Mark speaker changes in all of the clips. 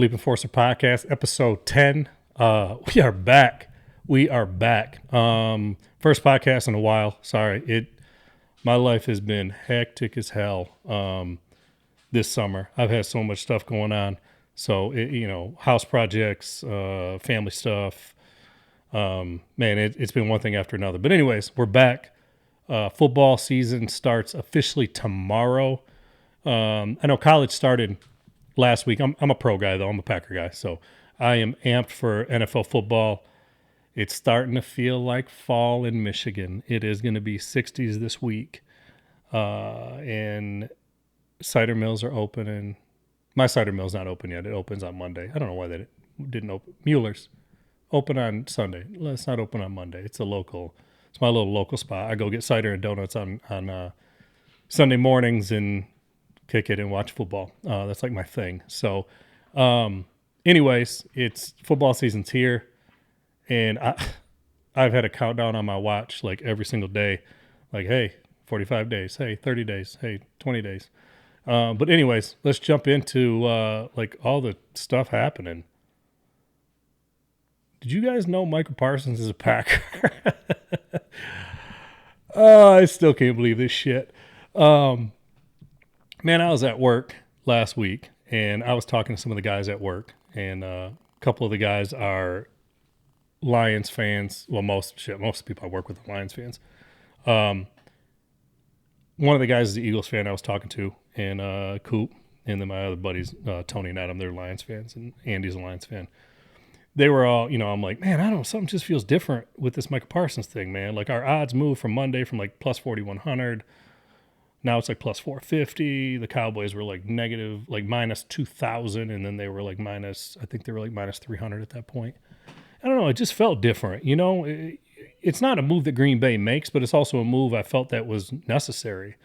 Speaker 1: Leap Enforcer Podcast, episode 10. We are back. First podcast in a while. Sorry. My life has been hectic as hell this summer. I've had so much stuff going on. So, house projects, family stuff. It's been one thing after another. But anyways, we're back. Football season starts officially tomorrow. I know college started last week. I'm a pro guy, though. I'm a Packer guy. So I am amped for NFL football. It's starting to feel like fall in Michigan. It is going to be 60s this week. And cider mills are open. And my cider mill's not open yet. It opens on Monday. I don't know why they didn't open. Mueller's open on Sunday. It's not open on Monday. It's my little local spot. I go get cider and donuts on Sunday mornings and kick it and watch football. That's like my thing. So, anyways, it's football season's here, and I've had a countdown on my watch like every single day. Like, hey, 45 days. Hey, 30 days. Hey, 20 days. But anyways, let's jump into like all the stuff happening. Did you guys know Michael Parsons is a Packer? I still can't believe this shit. Man, I was at work last week, and I was talking to some of the guys at work, and a couple of the guys are Lions fans. Well, most of the people I work with are Lions fans. One of the guys is the Eagles fan I was talking to, and Coop, and then my other buddies, Tony and Adam, they're Lions fans, and Andy's a Lions fan. They were all, I'm like, man, I don't know, something just feels different with this Michael Parsons thing, man. Like our odds moved from Monday from like plus 4,100. Now it's like plus 450. The Cowboys were like negative, like minus 2,000. And then they were like minus 300 at that point. I don't know. It just felt different. It's not a move that Green Bay makes, but it's also a move I felt that was necessary.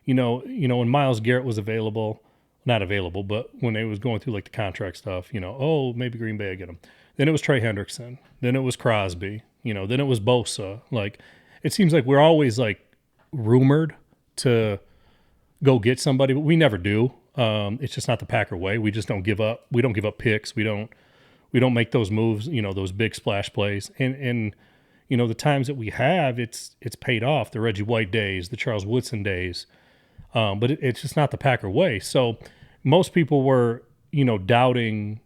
Speaker 1: When Myles Garrett was not available, but when it was going through like the contract stuff, maybe Green Bay will get him. Then it was Trey Hendrickson. Then it was Crosby. Then it was Bosa. Like, it seems like we're always like rumored to go get somebody, but we never do. It's just not the Packer way. We just don't give up. We don't give up picks. We don't make those moves, those big splash plays. And the times that we have, it's paid off. The Reggie White days, the Charles Woodson days. But it's just not the Packer way. So most people were, doubting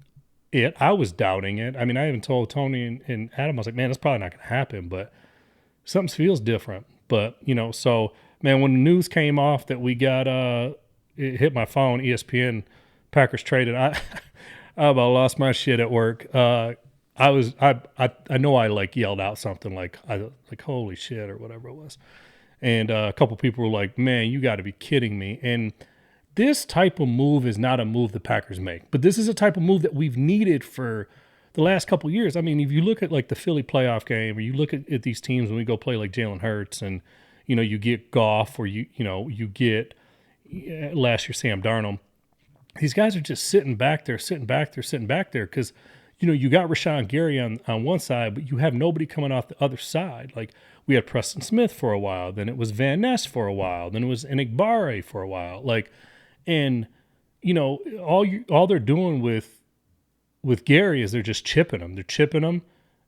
Speaker 1: it. I was doubting it. I mean, I even told Tony and Adam, I was like, man, that's probably not going to happen, but something feels different. But, so, man, when the news came off that we got, it hit my phone, ESPN, Packers traded, I about lost my shit at work. I know I like yelled out something like holy shit or whatever it was. And a couple people were like, man, you got to be kidding me. And this type of move is not a move the Packers make, but this is a type of move that we've needed for the last couple of years. I mean, if you look at like the Philly playoff game, or you look at these teams when we go play like Jalen Hurts, and you get Goff, or you get last year Sam Darnold. These guys are just sitting back there because you got Rashawn Gary on one side, but you have nobody coming off the other side. Like, we had Preston Smith for a while, then it was Van Ness for a while, then it was Enigbare for a while. Like, and all they're doing with Gary is they're just chipping him. They're chipping him,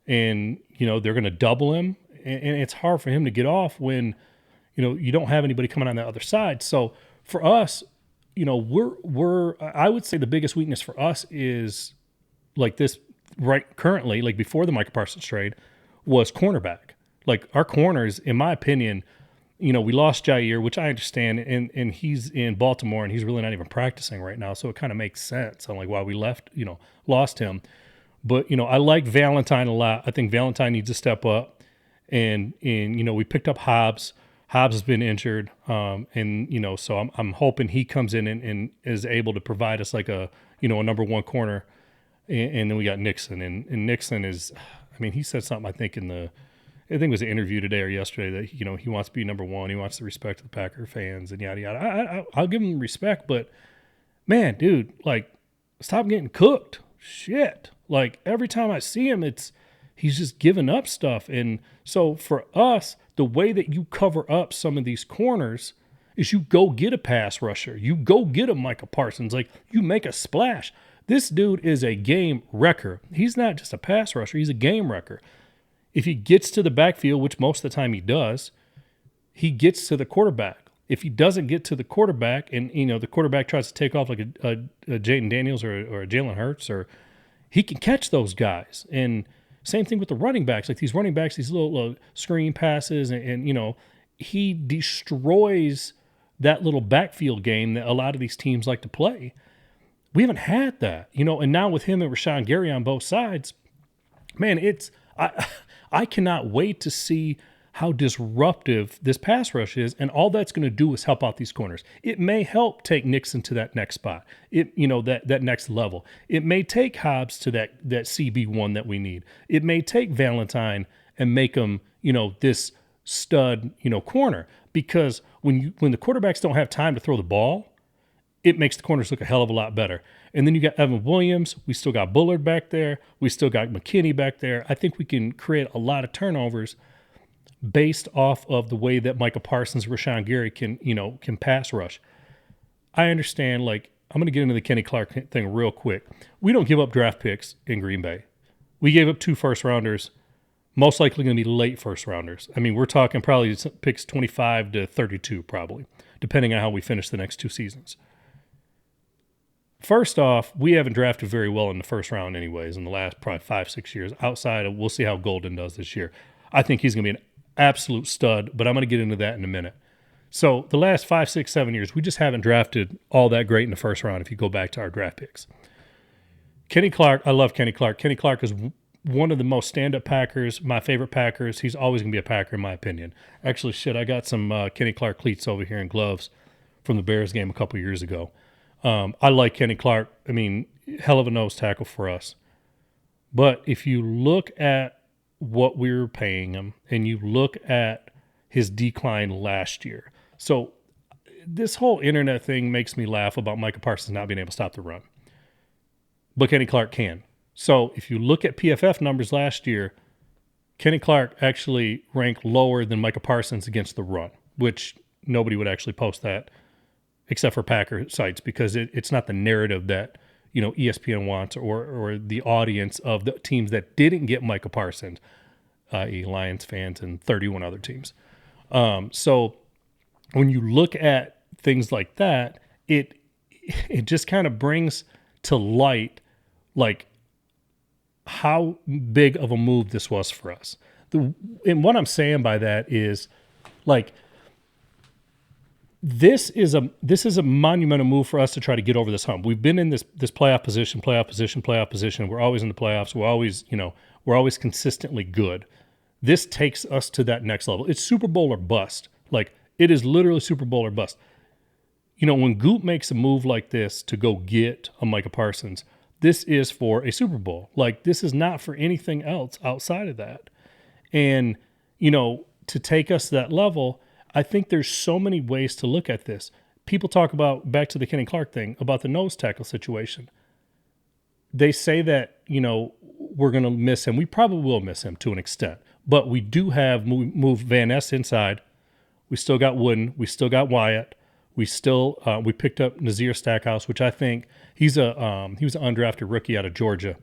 Speaker 1: and they're going to double him, and it's hard for him to get off when you don't have anybody coming on the other side. So for us, we're I would say the biggest weakness for us is like this right currently, like before the Michael Parsons trade, was cornerback. Like, our corners, in my opinion, we lost Jair, which I understand, and he's in Baltimore, and he's really not even practicing right now, so it kind of makes sense on like why we lost him. But I like Valentine a lot. I think Valentine needs to step up, and we picked up Hobbs. Hobbs has been injured, and so I'm hoping he comes in and is able to provide us like a number one corner, and then we got Nixon, and Nixon is, I mean, he said something I think it was an interview today or yesterday that he wants to be number one. He wants the respect of the Packer fans and yada yada. I'll give him respect, but man, dude, like, stop getting cooked. Shit, like every time I see him, he's just giving up stuff. And so for us, the way that you cover up some of these corners is you go get a pass rusher. You go get a Micah Parsons. Like, you make a splash. This dude is a game wrecker. He's not just a pass rusher. He's a game wrecker. If he gets to the backfield, which most of the time he does, he gets to the quarterback. If he doesn't get to the quarterback and, the quarterback tries to take off like a Jaden Daniels or a Jalen Hurts, or he can catch those guys. And same thing with the running backs. Like these running backs, these little screen passes, and he destroys that little backfield game that a lot of these teams like to play. We haven't had that, and now with him and Rashawn Gary on both sides, man, I cannot wait to see how disruptive this pass rush is, and all that's going to do is help out these corners. It may help take Nixon to that next spot, that next level. It may take Hobbs to that CB1 that we need. It may take Valentine and make him, this stud, corner, because when the quarterbacks don't have time to throw the ball, it makes the corners look a hell of a lot better. And then you got Evan Williams. We still got Bullard back there. We still got McKinney back there. I think we can create a lot of turnovers based off of the way that Micah Parsons, Rashawn Gary can pass rush. I understand, I'm going to get into the Kenny Clark thing real quick. We don't give up draft picks in Green Bay. We gave up 2 first-rounders, most likely going to be late first-rounders. I mean, we're talking probably picks 25 to 32 probably, depending on how we finish the next 2 seasons. First off, we haven't drafted very well in the first round anyways in the last probably 5-6 years. Outside of, we'll see how Golden does this year. I think he's going to be an absolute stud, but I'm going to get into that in a minute. So the last 5, 6, 7 years, we just haven't drafted all that great in the first round if you go back to our draft picks. Kenny Clark, I love Kenny Clark. Kenny Clark is one of the most stand-up Packers, my favorite Packers. He's always going to be a Packer in my opinion. Actually, I got some Kenny Clark cleats over here in gloves from the Bears game a couple years ago. I like Kenny Clark. I mean, hell of a nose tackle for us. But if you look at what we were paying him and you look at his decline last year. So this whole internet thing makes me laugh about Micah Parsons not being able to stop the run. But Kenny Clark can. So if you look at PFF numbers last year, Kenny Clark actually ranked lower than Micah Parsons against the run, which nobody would actually post that except for Packer sites because it's not the narrative that ESPN wants or the audience of the teams that didn't get Micah Parsons, i.e. Lions fans and 31 other teams. So when you look at things like that, it just kind of brings to light how big of a move this was for us. And what I'm saying by that is this is a monumental move for us to try to get over this hump. We've been in this playoff position. We're always in the playoffs. We're always consistently good. This takes us to that next level. It's Super Bowl or bust. It is literally Super Bowl or bust. When Goop makes a move like this to go get a Micah Parsons, this is for a Super Bowl. This is not for anything else outside of that. And, to take us to that level, I think there's so many ways to look at this. People talk about, back to the Kenny Clark thing, about the nose tackle situation. They say that, we're going to miss him. We probably will miss him to an extent. But we do have moved Van Ness inside. We still got Wooden. We still got Wyatt. We picked up Nazir Stackhouse, which I think he was an undrafted rookie out of Georgia.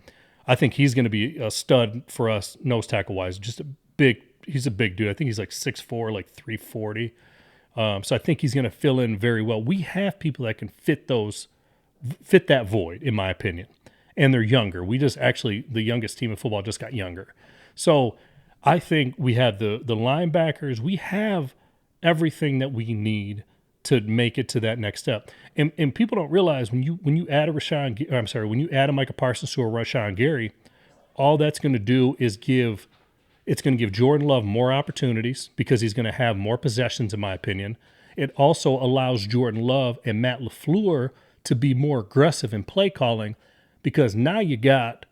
Speaker 1: I think he's going to be a stud for us nose tackle-wise. He's a big dude. I think he's 6'4", 340. So I think he's going to fill in very well. We have people that can fit that void, in my opinion. And they're younger. The youngest team in football just got younger. So I think we have the linebackers. We have everything that we need to make it to that next step. And people don't realize when you add when you add a Micah Parsons to a Rashawn Gary, all that's going to do is it's going to give Jordan Love more opportunities because he's going to have more possessions, in my opinion. It also allows Jordan Love and Matt LaFleur to be more aggressive in play calling because now you got,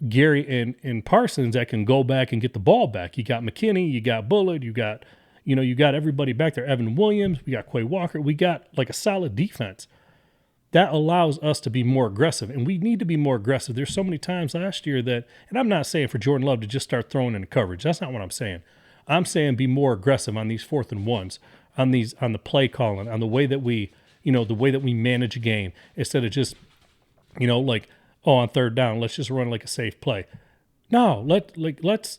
Speaker 1: Gary and Parsons that can go back and get the ball back. You got McKinney, you got Bullard, you got everybody back there. Evan Williams, we got Quay Walker. We got a solid defense. That allows us to be more aggressive, and we need to be more aggressive. There's so many times last year that, and I'm not saying for Jordan Love to just start throwing in coverage. That's not what I'm saying. I'm saying be more aggressive on these 4th and 1s. on the play calling, on the way that we manage a game, instead of just, like, oh, on third down, let's just run like a safe play. No, let's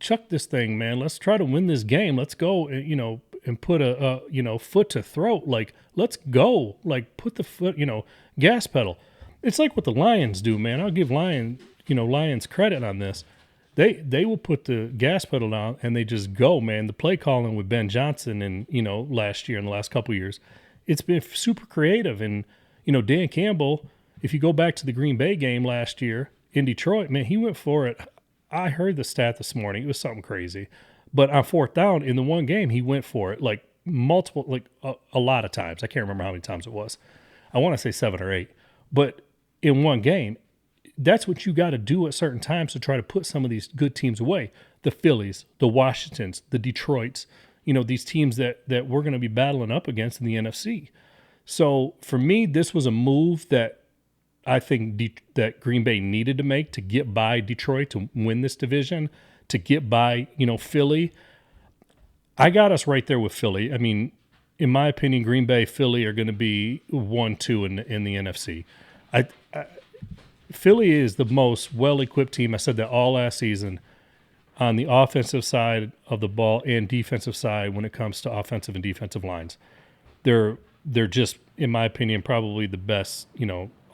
Speaker 1: chuck this thing, man. Let's try to win this game. Let's go, and put a foot to throat. Like, let's go. Like, put the foot, gas pedal. It's like what the Lions do, man. I'll give Lions credit on this. They will put the gas pedal down and they just go, man. The play calling with Ben Johnson and, last year and the last couple of years, it's been super creative. And, Dan Campbell, if you go back to the Green Bay game last year in Detroit, man, he went for it. I heard the stat this morning. It was something crazy. But on fourth down in the one game, he went for it like multiple, like a lot of times. I can't remember how many times it was. I want to say 7 or 8. But in one game, that's what you got to do at certain times to try to put some of these good teams away. The Phillies, the Washingtons, the Detroits, these teams that we're going to be battling up against in the NFC. So for me, this was a move that I think that Green Bay needed to make to get by Detroit to win this division, to get by, Philly. I got us right there with Philly. I mean, in my opinion, Green Bay, Philly are going to be 1-2 in the NFC. Philly is the most well-equipped team. I said that all last season on the offensive side of the ball and defensive side when it comes to offensive and defensive lines. They're just, in my opinion, probably the best,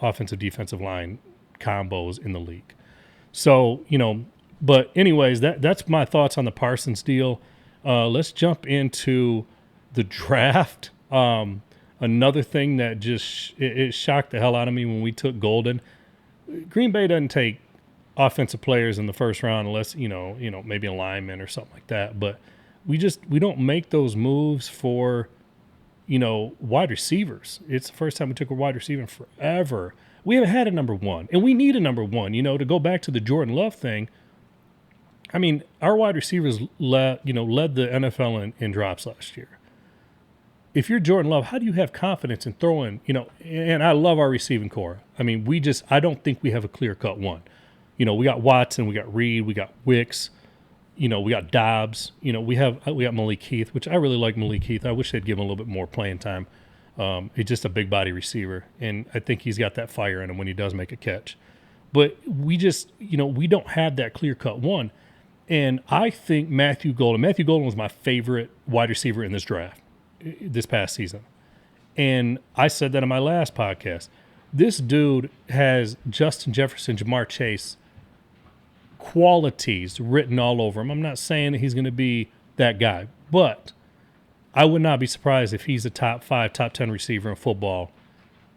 Speaker 1: offensive defensive line combos in the league. So, but anyways, that's my thoughts on the Parsons deal. Let's jump into the draft. Another thing that just it shocked the hell out of me when we took Golden. Green Bay doesn't take offensive players in the first round unless maybe a lineman or something like that. But we don't make those moves for wide receivers. It's the first time we took a wide receiver in forever. We haven't had a number one, and we need a number one. To go back to the Jordan Love thing. I mean, our wide receivers led the NFL in drops last year. If you're Jordan Love, how do you have confidence in throwing, and I love our receiving core. I mean, I don't think we have a clear-cut one. We got Watson, we got Reed, we got Wicks, we got Dobbs. We got Malik Heath, which I really like Malik Heath. I wish they'd give him a little bit more playing time. He's just a big body receiver, and I think he's got that fire in him when he does make a catch. But we just, we don't have that clear-cut one. And I think Matthew Golden was my favorite wide receiver in this draft this past season. And I said that in my last podcast. This dude has Justin Jefferson, Jamar Chase qualities written all over him. I'm not saying that he's going to be that guy, but I would not be surprised if he's a top 5, top 10 receiver in football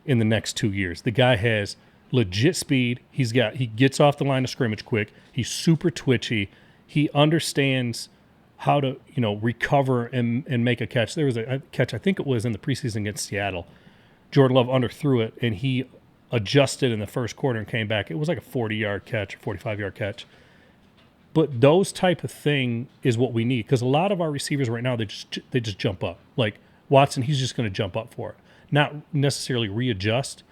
Speaker 1: in the next 2 years. The guy has legit speed. He gets off the line of scrimmage quick. He's super twitchy. He understands how to, recover and make a catch. There was a catch, I think it was in the preseason against Seattle. Jordan Love underthrew it, and he adjusted in the first quarter and came back. It was like a 40-yard catch or 45-yard catch. But those type of thing is what we need, because a lot of our receivers right now, they just jump up. Like Watson, he's just going to jump up for it, not necessarily readjust.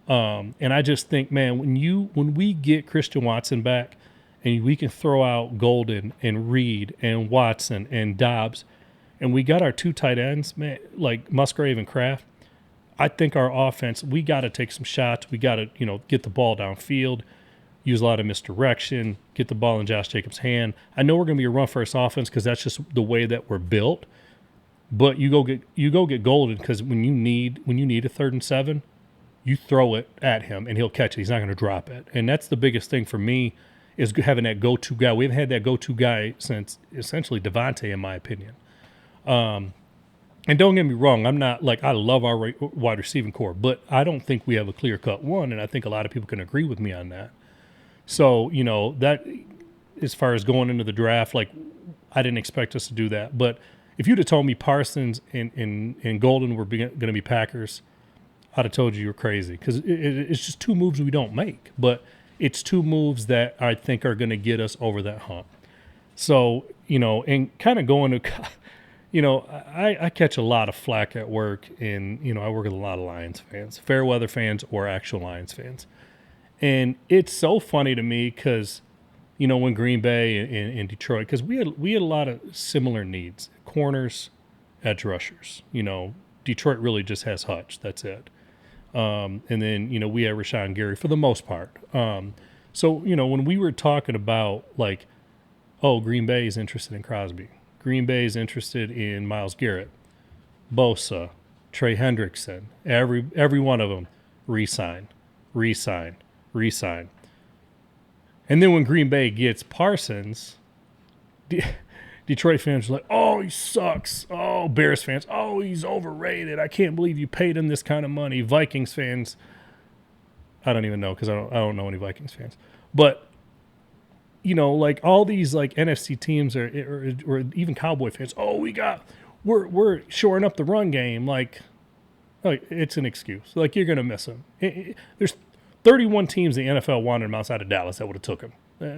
Speaker 1: And I just think, man, when we get Christian Watson back, and we can throw out Golden and Reed and Watson and Dobbs, and we got our 2 tight ends, man, like Musgrave and Kraft, I think our offense, we got to take some shots. We got to, get the ball downfield, use a lot of misdirection, get the ball in Josh Jacobs' hand. I know we're going to be a run-first offense because that's just the way that we're built. But you go get Golden, because when you need a 3rd and 7, you throw it at him and he'll catch it. He's not going to drop it. And that's the biggest thing for me, is having that go-to guy. We haven't had that go-to guy since essentially Devontae, in my opinion. And don't get me wrong, I'm not like, I love our wide receiving core, but I don't think we have a clear-cut one, and I think a lot of people can agree with me on that. So, that as far as going into the draft, like, I didn't expect us to do that. But if you'd have told me Parsons and Golden were going to be Packers, I'd have told you were crazy, because it's just 2 moves we don't make. But it's 2 moves that I think are going to get us over that hump. So, and kind of going to, I catch a lot of flack at work, and, I work with a lot of Lions fans, fair weather fans or actual Lions fans. And it's so funny to me because, when Green Bay and Detroit, because we had a lot of similar needs. Corners, edge rushers. Detroit really just has Hutch. That's it. And then, we have Rashawn Gary for the most part. So, when we were talking about like, oh, Green Bay is interested in Crosby. Green Bay is interested in Myles Garrett, Bosa, Trey Hendrickson, every one of them, re-sign. And then when Green Bay gets Parsons, Detroit fans are like, oh, he sucks. Oh, Bears fans, oh, he's overrated. I can't believe you paid him this kind of money. Vikings fans, I don't even know because I don't know any Vikings fans. But, like all these like NFC teams or even Cowboy fans, oh, we're shoring up the run game. Like it's an excuse. Like you're going to miss him. There's 31 teams in the NFL wanted him outside of Dallas that would have took him.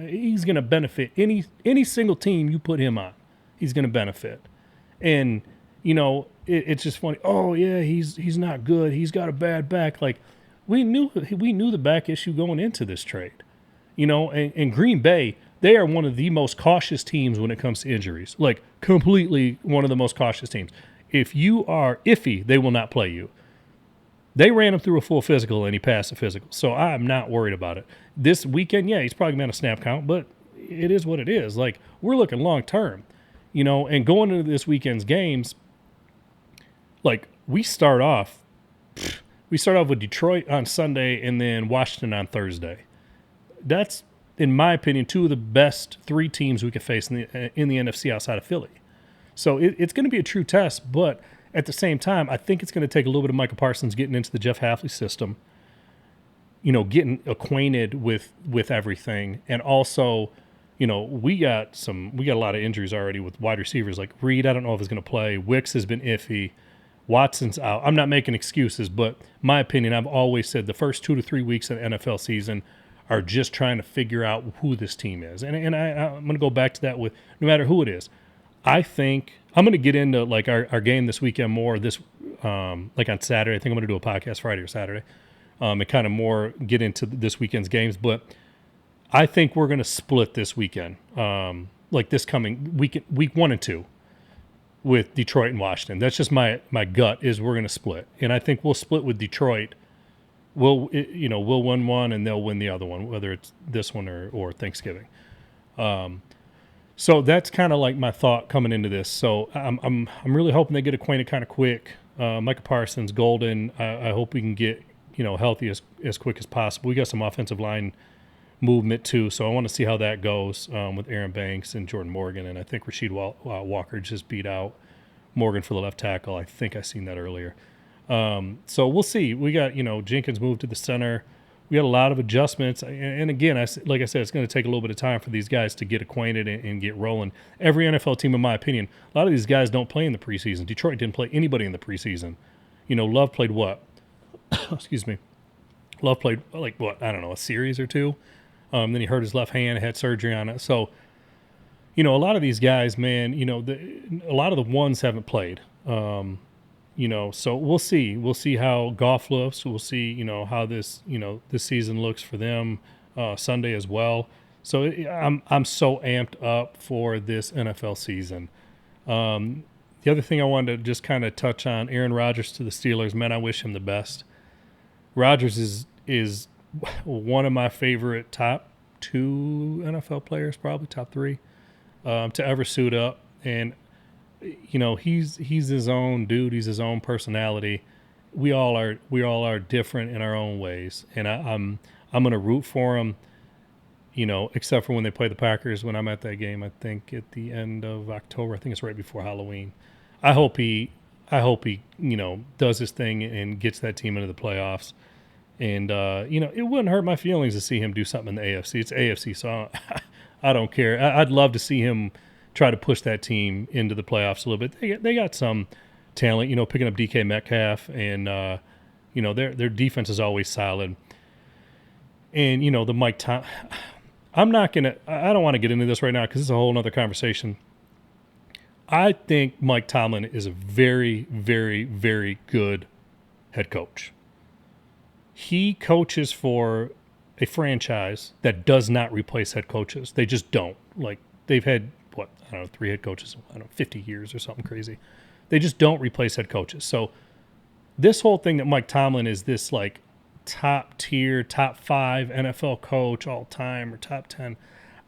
Speaker 1: He's going to benefit any single team you put him on. He's going to benefit. And, it's just funny. Oh, yeah, he's not good. He's got a bad back. Like, we knew the back issue going into this trade. And Green Bay, they are one of the most cautious teams when it comes to injuries. Like, completely one of the most cautious teams. If you are iffy, they will not play you. They ran him through a full physical, and he passed the physical. So I'm not worried about it. This weekend, yeah, he's probably going to snap count, but it is what it is. Like, we're looking long term, and going into this weekend's games, like, we start off with Detroit on Sunday and then Washington on Thursday. That's, in my opinion, two of the best three teams we could face in the NFC outside of Philly. So it's going to be a true test, but at the same time, I think it's going to take a little bit of Micah Parsons getting into the Jeff Hafley system, getting acquainted with everything. And also, we got a lot of injuries already with wide receivers. Like Reed, I don't know if he's going to play. Wicks has been iffy. Watson's out. I'm not making excuses, but my opinion, I've always said the first 2 to 3 weeks of the NFL season are just trying to figure out who this team is. And I'm going to go back to that with no matter who it is. I think I'm going to get into like our game this weekend more like on Saturday. I think I'm going to do a podcast Friday or Saturday and kind of more get into this weekend's games. But I think we're going to split this weekend, like this coming week 1 and 2 with Detroit and Washington. That's just my gut is we're going to split. And I think we'll split with Detroit. We'll win one and they'll win the other one, whether it's this one or Thanksgiving. So that's kind of like my thought coming into this. So I'm really hoping they get acquainted kind of quick. Micah Parsons, Golden. I hope we can get healthy as quick as possible. We got some offensive line movement too, so I want to see how that goes with Aaron Banks and Jordan Morgan. And I think Rasheed Walker just beat out Morgan for the left tackle. I think I seen that earlier. So we'll see. We got Jenkins moved to the center. We got a lot of adjustments, and again, like I said, it's going to take a little bit of time for these guys to get acquainted and get rolling. Every NFL team, in my opinion, a lot of these guys don't play in the preseason. Detroit didn't play anybody in the preseason. Love played what? Excuse me. Love played like what? I don't know, a series or two. Then he hurt his left hand, had surgery on it. So, a lot of these guys, man, a lot of the ones haven't played. So we'll see. We'll see how Goff looks. We'll see, how this season looks for them Sunday as well. So I'm so amped up for this NFL season. The other thing I wanted to just kind of touch on, Aaron Rodgers to the Steelers. Man, I wish him the best. Rodgers is one of my favorite top 2 NFL players, probably top 3, to ever suit up. And he's his own dude. He's his own personality. We all are different in our own ways. And I'm going to root for him, except for when they play the Packers, when I'm at that game, I think at the end of October. I think it's right before Halloween. I hope he does his thing and gets that team into the playoffs. And, it wouldn't hurt my feelings to see him do something in the AFC. It's AFC, so I don't care. I'd love to see him try to push that team into the playoffs a little bit. They got some talent, picking up DK Metcalf, and their defense is always solid. And the Mike Tom, I don't want to get into this right now because it's a whole other conversation. I think Mike Tomlin is a very, very, very good head coach. He coaches for a franchise that does not replace head coaches. They just don't. Like, they've had 3 head coaches, 50 years or something crazy. They just don't replace head coaches. So this whole thing that Mike Tomlin is this like top tier, top 5 NFL coach all time or top 10,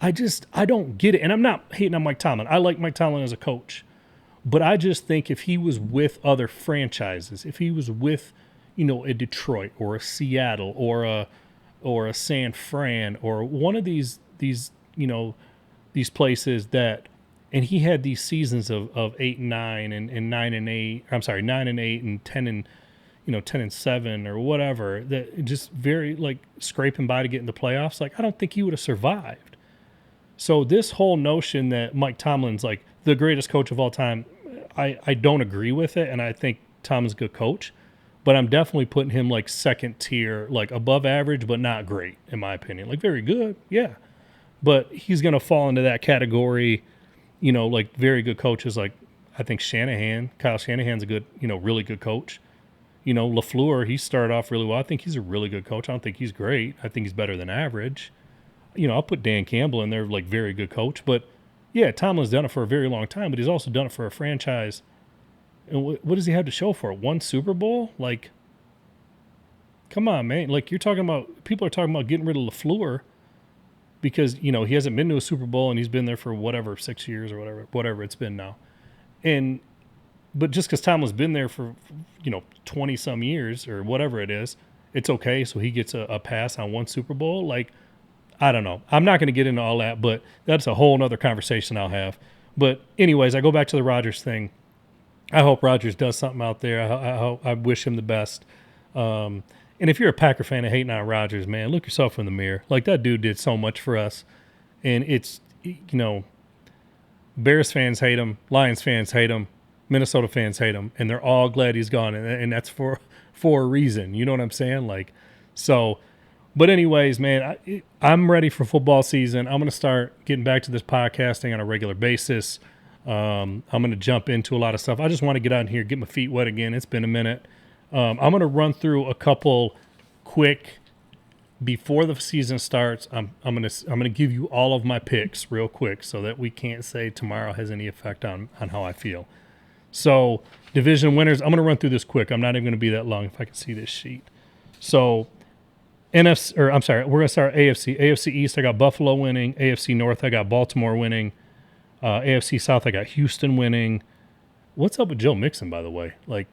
Speaker 1: I don't get it. And I'm not hating on Mike Tomlin. I like Mike Tomlin as a coach. But I just think if he was with other franchises, if he was with, a Detroit or a Seattle or a San Fran or one of these these places that, and he had these seasons of 8-9 and 9-8. I'm sorry, 9-8 and 10-7 or whatever, that just very like scraping by to get in the playoffs. Like, I don't think he would have survived. So this whole notion that Mike Tomlin's like the greatest coach of all time, I don't agree with it, and I think Tomlin's a good coach, but I'm definitely putting him like second tier, like above average, but not great, in my opinion. Like very good, yeah. But he's going to fall into that category, like very good coaches. Like I think Kyle Shanahan's a good, really good coach. LaFleur, he started off really well. I think he's a really good coach. I don't think he's great. I think he's better than average. I'll put Dan Campbell in there, like very good coach. But yeah, Tomlin's done it for a very long time, but he's also done it for a franchise. And what does he have to show for it? 1 Super Bowl? Like, come on, man. Like people are talking about getting rid of LaFleur because, he hasn't been to a Super Bowl and he's been there for whatever, 6 years or whatever it's been now. But just because Tomlin's been there for, 20 some years or whatever it is, it's okay. So he gets a pass on 1 Super Bowl. Like, I don't know. I'm not going to get into all that, but that's a whole nother conversation I'll have. But anyways, I go back to the Rodgers thing. I hope Rodgers does something out there. I wish him the best. And if you're a Packer fan and hating on Rodgers, man, look yourself in the mirror. Like, that dude did so much for us. And it's, Bears fans hate him. Lions fans hate him. Minnesota fans hate him. And they're all glad he's gone. And that's for a reason. You know what I'm saying? Like, so... But anyways, man, I'm ready for football season. I'm going to start getting back to this podcasting on a regular basis. I'm going to jump into a lot of stuff. I just want to get out here, get my feet wet again. It's been a minute. I'm going to run through a couple quick before the season starts. I'm going to give you all of my picks real quick so that we can't say tomorrow has any effect on how I feel. So division winners, I'm going to run through this quick. I'm not even going to be that long if I can see this sheet. So we're going to start AFC. AFC East, I got Buffalo winning. AFC North, I got Baltimore winning. AFC South, I got Houston winning. What's up with Joe Mixon, by the way? Like,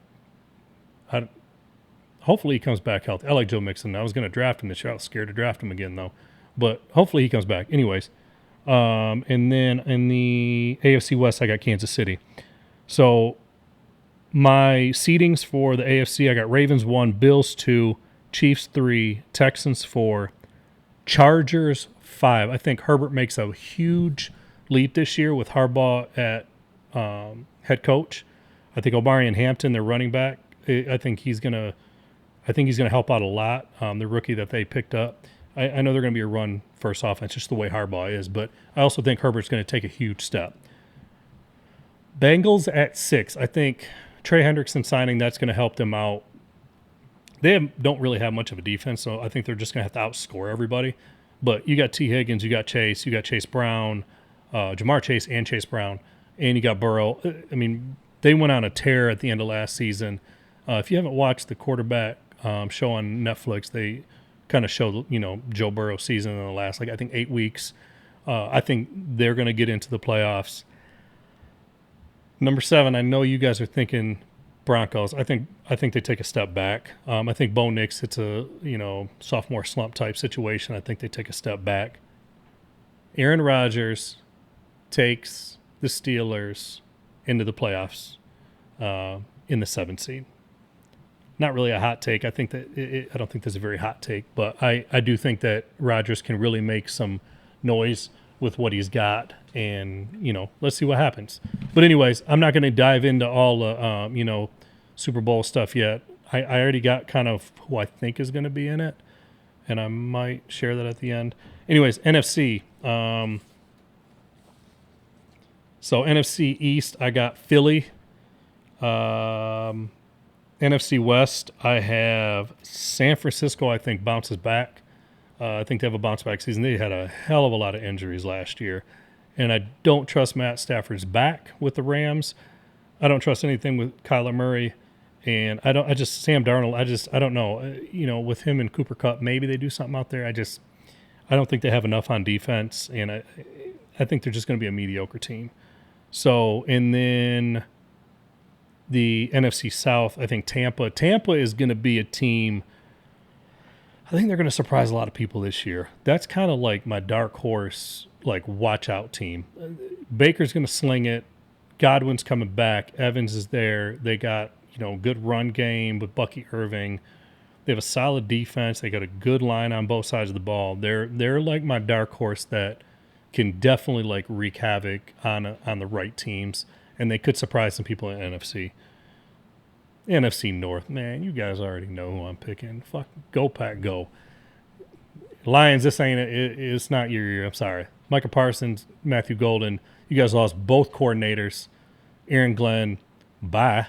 Speaker 1: hopefully he comes back healthy. I like Joe Mixon. I was going to draft him this year. I was scared to draft him again, though. But hopefully he comes back. Anyways, and then in the AFC West, I got Kansas City. So my seedings for the AFC, I got Ravens 1, Bills 2, Chiefs 3, Texans 4, Chargers 5. I think Herbert makes a huge leap this year with Harbaugh at head coach. I think Omarion Hampton, their running back, I think he's gonna help out a lot. The rookie that they picked up. I know they're going to be a run first offense, just the way Harbaugh is, but I also think Herbert's going to take a huge step. Bengals at 6. I think Trey Hendrickson signing, that's going to help them out. They don't really have much of a defense, so I think they're just going to have to outscore everybody. But you got T. Higgins, you got Chase Brown, Jamar Chase and Chase Brown, and you got Burrow. I mean, they went on a tear at the end of last season. If you haven't watched the quarterback show on Netflix, they kind of show, Joe Burrow's season in the last, I think 8 weeks. I think they're going to get into the playoffs. Number 7, I know you guys are thinking Broncos. I think they take a step back. I think Bo Nix, it's a sophomore slump type situation. I think they take a step back. Aaron Rodgers takes the Steelers into the playoffs in the 7th seed. Not really a hot take. I think that I don't think that's a very hot take, but I do think that Rodgers can really make some noise with what he's got, and let's see what happens. But anyways, I'm not going to dive into all the Super Bowl stuff yet. I already got kind of who I think is going to be in it, and I might share that at the end. Anyways, NFC. So NFC East, I got Philly. NFC West, I have San Francisco, I think, bounces back. I think they have a bounce-back season. They had a hell of a lot of injuries last year. And I don't trust Matt Stafford's back with the Rams. I don't trust anything with Kyler Murray. And Sam Darnold, I don't know. With him and Cooper Kupp, maybe they do something out there. I don't think they have enough on defense. And I think they're just going to be a mediocre team. So, and then the NFC South, I think Tampa is going to be a team. I think they're going to surprise a lot of people this year. That's kind of like my dark horse, like watch out team. Baker's going to sling it. Godwin's coming back. Evans is there. They got, good run game with Bucky Irving. They have a solid defense. They got a good line on both sides of the ball. They're like my dark horse that can definitely like wreak havoc on the right teams, and they could surprise some people in NFC. NFC North, man, you guys already know who I'm picking. Fuck, go Pack, go. Lions, this ain't it's not your year. I'm sorry. Micah Parsons, Matthew Golden, you guys lost both coordinators. Aaron Glenn, bye.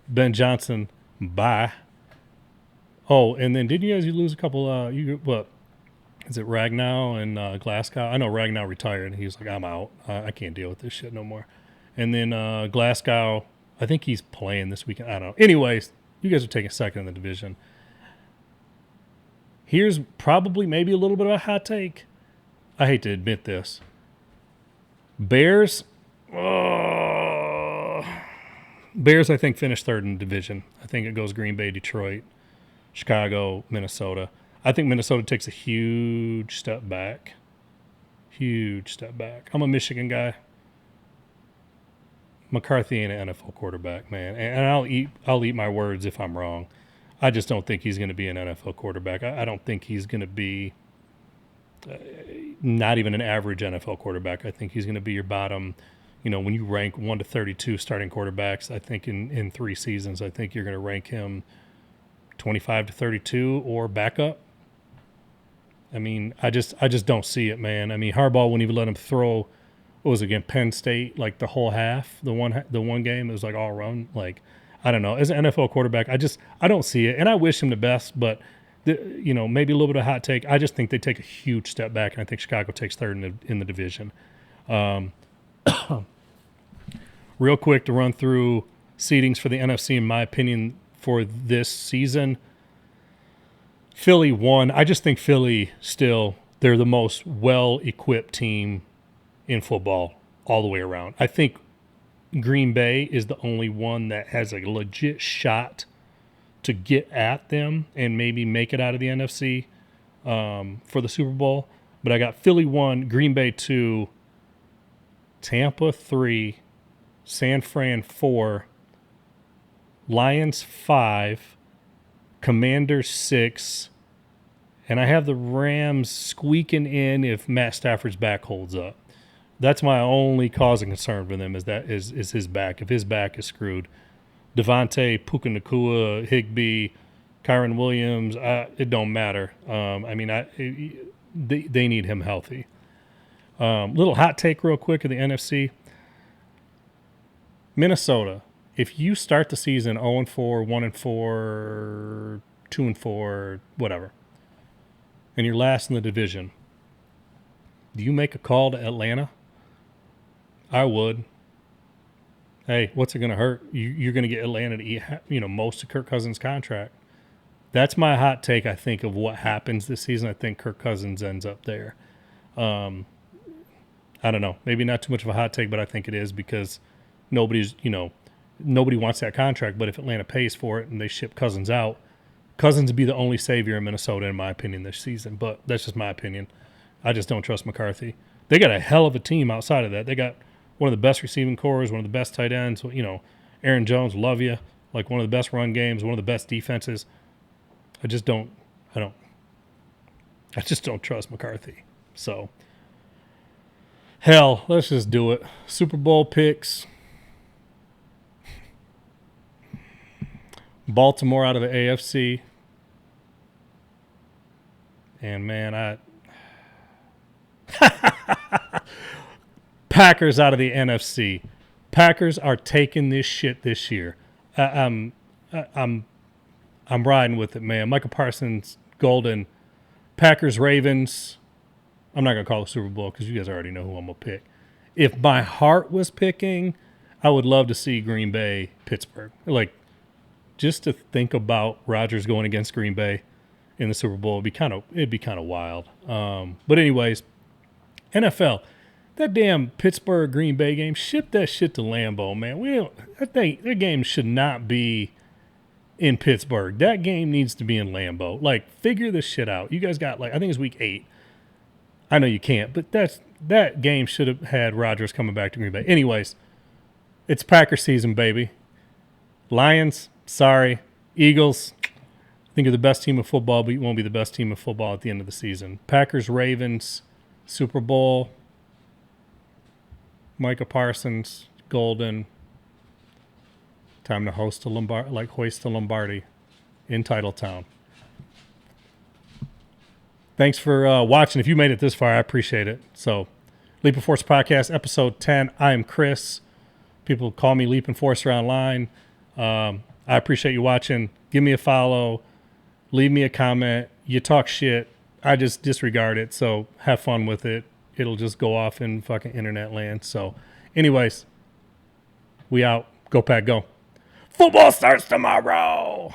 Speaker 1: Ben Johnson, bye. Oh, and then didn't you lose a couple? What is it, Ragnow and Glasgow? I know Ragnow retired. He's like, I'm out. I can't deal with this shit no more. And then Glasgow, I think he's playing this weekend. I don't know. Anyways, you guys are taking second in the division. Here's probably maybe a little bit of a hot take. I hate to admit this. Bears, I think, finished third in the division. I think it goes Green Bay, Detroit, Chicago, Minnesota. I think Minnesota takes a huge step back. Huge step back. I'm a Michigan guy. McCarthy ain't an NFL quarterback, man. And I'll eat my words if I'm wrong. I just don't think he's going to be an NFL quarterback. I don't think he's going to be not even an average NFL quarterback. I think he's going to be your bottom. When you rank 1 to 32 starting quarterbacks, I think in 3 seasons, I think you're going to rank him 25 to 32 or backup. I mean, I just don't see it, man. I mean, Harbaugh wouldn't even let him throw. What was it, again, Penn State, like the whole half, the one game, it was like all run. Like, I don't know. As an NFL quarterback, I don't see it, and I wish him the best, but maybe a little bit of a hot take. I just think they take a huge step back, and I think Chicago takes third in the division. Real quick to run through seedings for the NFC, in my opinion, for this season. Philly won. I just think Philly still, they're the most well-equipped team in football all the way around. I think Green Bay is the only one that has a legit shot to get at them and maybe make it out of the NFC for the Super Bowl. But I got Philly 1, Green Bay 2, Tampa 3, San Fran 4, Lions 5, Commanders 6, and I have the Rams squeaking in if Matt Stafford's back holds up. That's my only cause of concern for them is his back. If his back is screwed, Devontae, Puka Nacua, Higbee, Kyron Williams, it don't matter. They need him healthy. Little hot take real quick of the NFC. Minnesota, if you start the season 0-4, 1-4, 2-4, whatever, and you're last in the division, do you make a call to Atlanta? I would. Hey, what's it going to hurt? You're going to get Atlanta to eat, most of Kirk Cousins' contract. That's my hot take, I think, of what happens this season. I think Kirk Cousins ends up there. I don't know. Maybe not too much of a hot take, but I think it is because nobody wants that contract. But if Atlanta pays for it and they ship Cousins out, Cousins would be the only savior in Minnesota, in my opinion, this season. But that's just my opinion. I just don't trust McCarthy. They got a hell of a team outside of that. They got one of the best receiving cores, one of the best tight ends. Aaron Jones, love you. Like one of the best run games, one of the best defenses. I just don't trust McCarthy. So, hell, let's just do it. Super Bowl picks. Baltimore out of the AFC. And, man, Packers out of the NFC. Packers are taking this shit this year. I'm riding with it, man. Michael Parsons, Golden, Packers, Ravens. I'm not going to call it Super Bowl because you guys already know who I'm going to pick. If my heart was picking, I would love to see Green Bay, Pittsburgh. Like, just to think about Rodgers going against Green Bay in the Super Bowl it'd be kind of wild. But anyways, NFL, that damn Pittsburgh Green Bay game, ship that shit to Lambeau, man. That game should not be in Pittsburgh. That game needs to be in Lambeau. Like, figure this shit out. You guys got, like, I think it's week 8. I know you can't, but that game should have had Rodgers coming back to Green Bay. Anyways, it's Packer season, baby. Lions, sorry. Eagles, I think you're the best team of football, but you won't be the best team of football at the end of the season. Packers, Ravens, Super Bowl, Micah Parsons, Golden. Time to hoist the Lombardi in Titletown. Thanks for watching. If you made it this far, I appreciate it. So, Leap Enforcer Podcast, episode 10. I am Chris. People call me Leap Enforcer online. I appreciate you watching. Give me a follow. Leave me a comment. You talk shit, I just disregard it. So, have fun with it. It'll just go off in fucking internet land. So, anyways, we out. Go Pack, go. Football starts tomorrow.